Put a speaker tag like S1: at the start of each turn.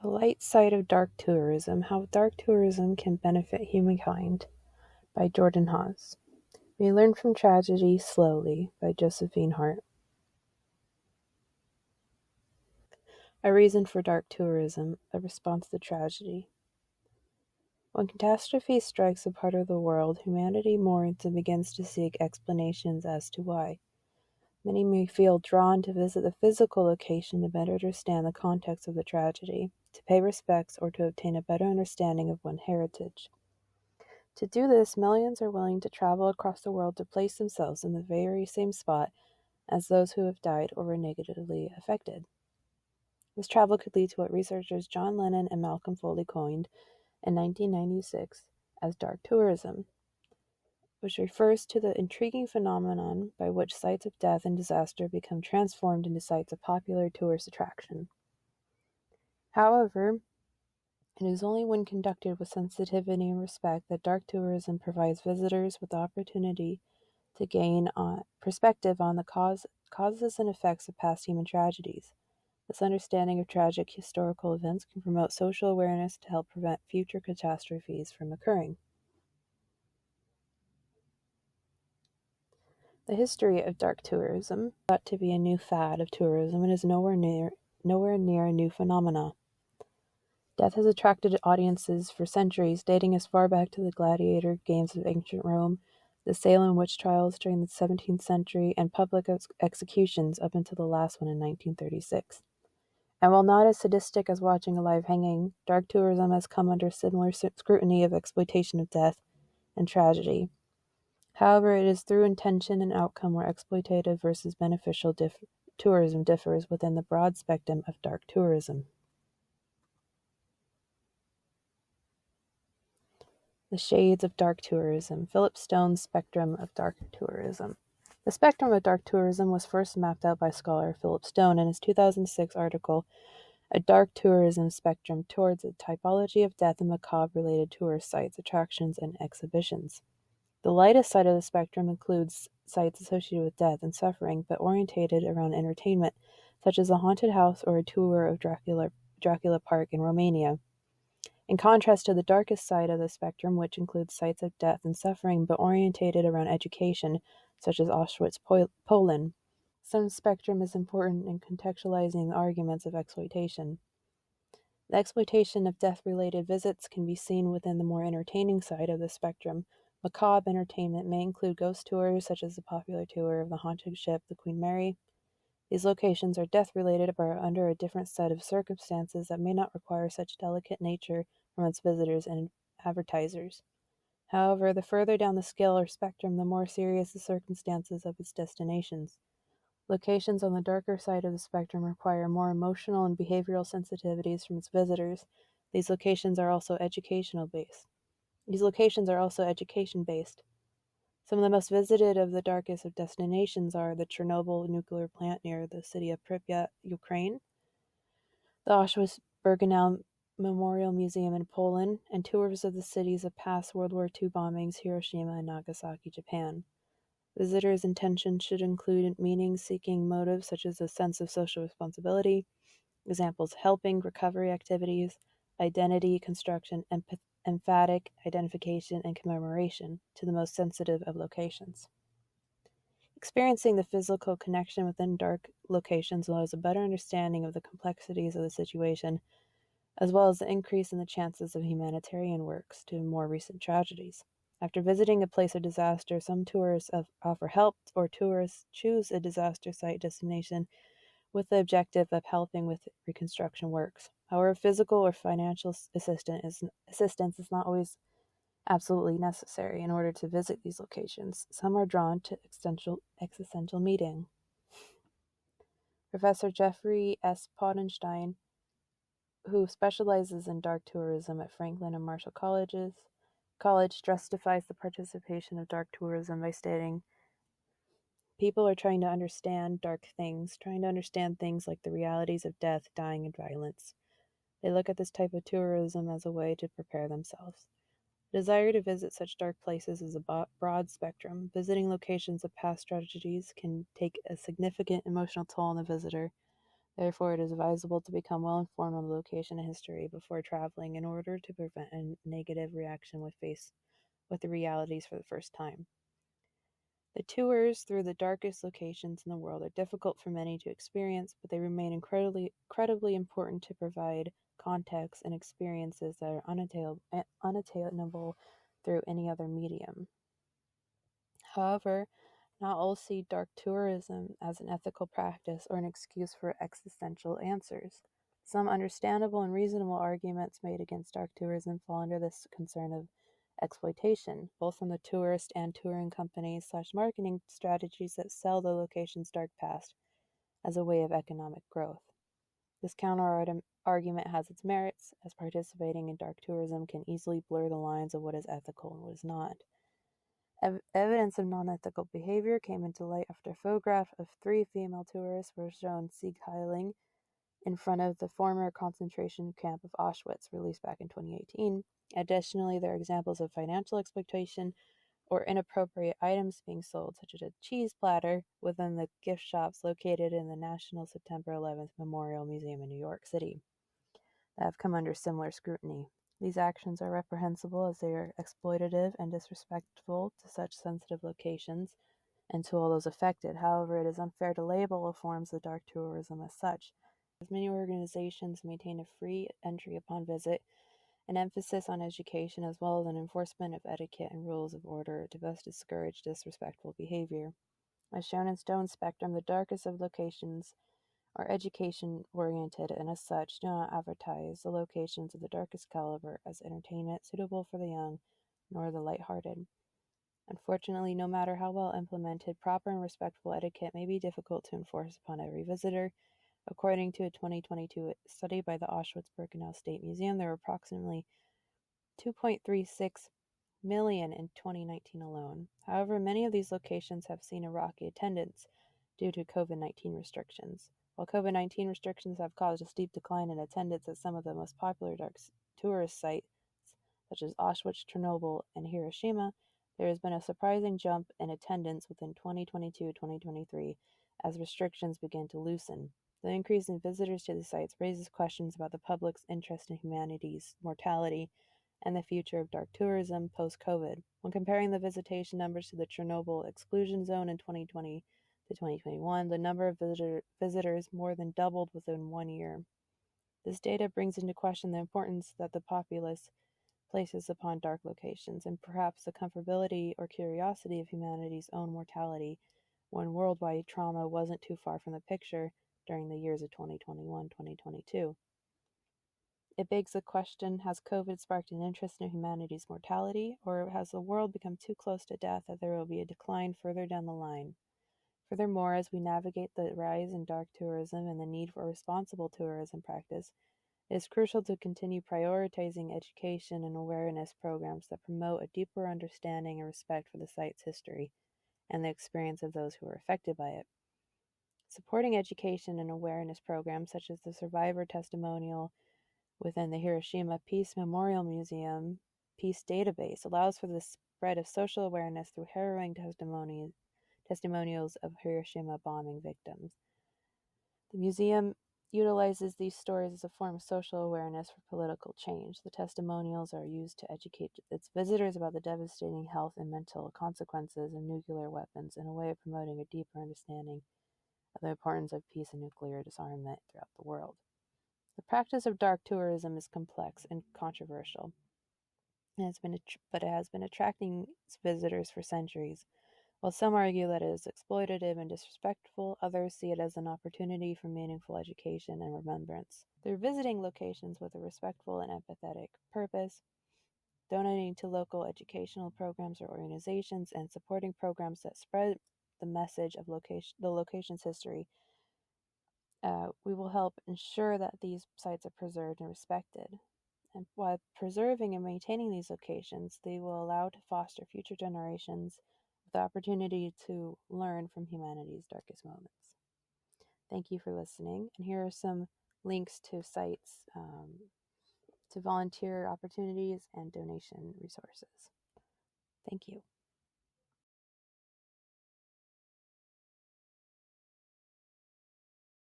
S1: The Light Side of Dark Tourism: How Dark Tourism Can Benefit Humankind by Jordan Haas. We Learn from Tragedy Slowly by Josephine Hart. A Reason for Dark Tourism, a Response to Tragedy. When catastrophe strikes a part of the world, humanity mourns and begins to seek explanations as to why. Many may feel drawn to visit the physical location to better understand the context of the tragedy, to pay respects, or to obtain a better understanding of one's heritage. To do this, millions are willing to travel across the world to place themselves in the very same spot as those who have died or were negatively affected. This travel could lead to what researchers John Lennon and Malcolm Foley coined in 1996 as dark tourism, which refers to the intriguing phenomenon by which sites of death and disaster become transformed into sites of popular tourist attraction. However, it is only when conducted with sensitivity and respect that dark tourism provides visitors with the opportunity to gain perspective on the causes and effects of past human tragedies. This understanding of tragic historical events can promote social awareness to help prevent future catastrophes from occurring. The history of dark tourism is thought to be a new fad of tourism and is nowhere near a new phenomenon. Death has attracted audiences for centuries, dating as far back to the gladiator games of ancient Rome, the Salem witch trials during the 17th century, and public executions up until the last one in 1936. And while not as sadistic as watching a live hanging, dark tourism has come under similar scrutiny of exploitation of death and tragedy. However, it is through intention and outcome where exploitative versus beneficial tourism differs within the broad spectrum of dark tourism. The Shades of Dark Tourism. Philip Stone's Spectrum of Dark Tourism. The spectrum of dark tourism was first mapped out by scholar Philip Stone in his 2006 article, A Dark Tourism Spectrum Towards a Typology of Death and Macabre-Related Tourist Sites, Attractions, and Exhibitions. The lightest side of the spectrum includes sites associated with death and suffering, but orientated around entertainment, such as a haunted house or a tour of Dracula Park in Romania. In contrast to the darkest side of the spectrum, which includes sites of death and suffering, but orientated around education, such as Auschwitz, Poland. Some spectrum is important in contextualizing the arguments of exploitation. The exploitation of death-related visits can be seen within the more entertaining side of the spectrum. Macabre entertainment may include ghost tours, such as the popular tour of the haunted ship, the Queen Mary. These locations are death-related but are under a different set of circumstances that may not require such delicate nature from its visitors and advertisers. However, the further down the scale or spectrum, the more serious the circumstances of its destinations. Locations on the darker side of the spectrum require more emotional and behavioral sensitivities from its visitors. These locations are also education-based. Some of the most visited of the darkest of destinations are the Chernobyl nuclear plant near the city of Pripyat, Ukraine, the Auschwitz-Birkenau Memorial Museum in Poland, and tours of the cities of past World War II bombings, Hiroshima and Nagasaki, Japan. Visitors' intention should include meaning-seeking motives such as a sense of social responsibility, examples helping, recovery activities, identity construction, emphatic identification, and commemoration, to the most sensitive of locations. Experiencing the physical connection within dark locations allows a better understanding of the complexities of the situation, as well as the increase in the chances of humanitarian works to more recent tragedies. After visiting a place of disaster, some tourists offer help, or tourists choose a disaster site destination with the objective of helping with reconstruction works. However, physical or financial assistance is not always absolutely necessary in order to visit these locations. Some are drawn to existential meaning. Professor Jeffrey S. Podenstein, who specializes in dark tourism at Franklin and Marshall College, justifies the participation of dark tourism by stating, people are trying to understand dark things, trying to understand things like the realities of death, dying, and violence. They look at this type of tourism as a way to prepare themselves. The desire to visit such dark places is a broad spectrum. Visiting locations of past tragedies can take a significant emotional toll on the visitor. Therefore, it is advisable to become well informed on the location and history before traveling in order to prevent a negative reaction with the realities for the first time. The tours through the darkest locations in the world are difficult for many to experience, but they remain incredibly important to provide context and experiences that are unattainable through any other medium. However, not all see dark tourism as an ethical practice or an excuse for existential answers. Some understandable and reasonable arguments made against dark tourism fall under this concern of exploitation, both from the tourist and touring companies / marketing strategies that sell the location's dark past as a way of economic growth. This counter-argument has its merits, as participating in dark tourism can easily blur the lines of what is ethical and what is not. Evidence of non-ethical behavior came into light after a photograph of 3 female tourists were shown sighthiling in front of the former concentration camp of Auschwitz, released back in 2018. Additionally, there are examples of financial exploitation or inappropriate items being sold, such as a cheese platter, within the gift shops located in the National September 11th Memorial Museum in New York City, that have come under similar scrutiny. These actions are reprehensible as they are exploitative and disrespectful to such sensitive locations and to all those affected. However, it is unfair to label all forms of dark tourism as such, as many organizations maintain a free entry upon visit, an emphasis on education, as well as an enforcement of etiquette and rules of order to best discourage disrespectful behavior. As shown in Stone's spectrum, the darkest of locations are education-oriented and as such do not advertise the locations of the darkest caliber as entertainment suitable for the young nor the light-hearted. Unfortunately, no matter how well implemented, proper and respectful etiquette may be difficult to enforce upon every visitor. According to a 2022 study by the Auschwitz-Birkenau State Museum, there were approximately 2.36 million in 2019 alone. However, many of these locations have seen a rocky attendance due to COVID-19 restrictions. While COVID-19 restrictions have caused a steep decline in attendance at some of the most popular dark tourist sites, such as Auschwitz, Chernobyl, and Hiroshima, there has been a surprising jump in attendance within 2022-2023 as restrictions begin to loosen. The increase in visitors to the sites raises questions about the public's interest in humanity's mortality and the future of dark tourism post-COVID. When comparing the visitation numbers to the Chernobyl exclusion zone in 2020 to 2021, the number of visitors more than doubled within 1 year. This data brings into question the importance that the populace places upon dark locations, and perhaps the comfortability or curiosity of humanity's own mortality, when worldwide trauma wasn't too far from the picture during the years of 2021-2022. It begs the question, has COVID sparked an interest in humanity's mortality, or has the world become too close to death that there will be a decline further down the line? Furthermore, as we navigate the rise in dark tourism and the need for responsible tourism practice, it is crucial to continue prioritizing education and awareness programs that promote a deeper understanding and respect for the site's history and the experience of those who are affected by it. Supporting education and awareness programs such as the survivor testimonial within the Hiroshima Peace Memorial Museum Peace Database allows for the spread of social awareness through harrowing testimonials of Hiroshima bombing victims. The museum utilizes these stories as a form of social awareness for political change. The testimonials are used to educate its visitors about the devastating health and mental consequences of nuclear weapons in a way of promoting a deeper understanding of the importance of peace and nuclear disarmament throughout the world. The practice of dark tourism is complex and controversial, but it has been attracting visitors for centuries. While some argue that it is exploitative and disrespectful, others see it as an opportunity for meaningful education and remembrance. Through visiting locations with a respectful and empathetic purpose, donating to local educational programs or organizations, and supporting programs that spread the message of the location's history, we will help ensure that these sites are preserved and respected. And while preserving and maintaining these locations, they will allow to foster future generations with the opportunity to learn from humanity's darkest moments. Thank you for listening, and here are some links to sites, to volunteer opportunities and donation resources. Thank you.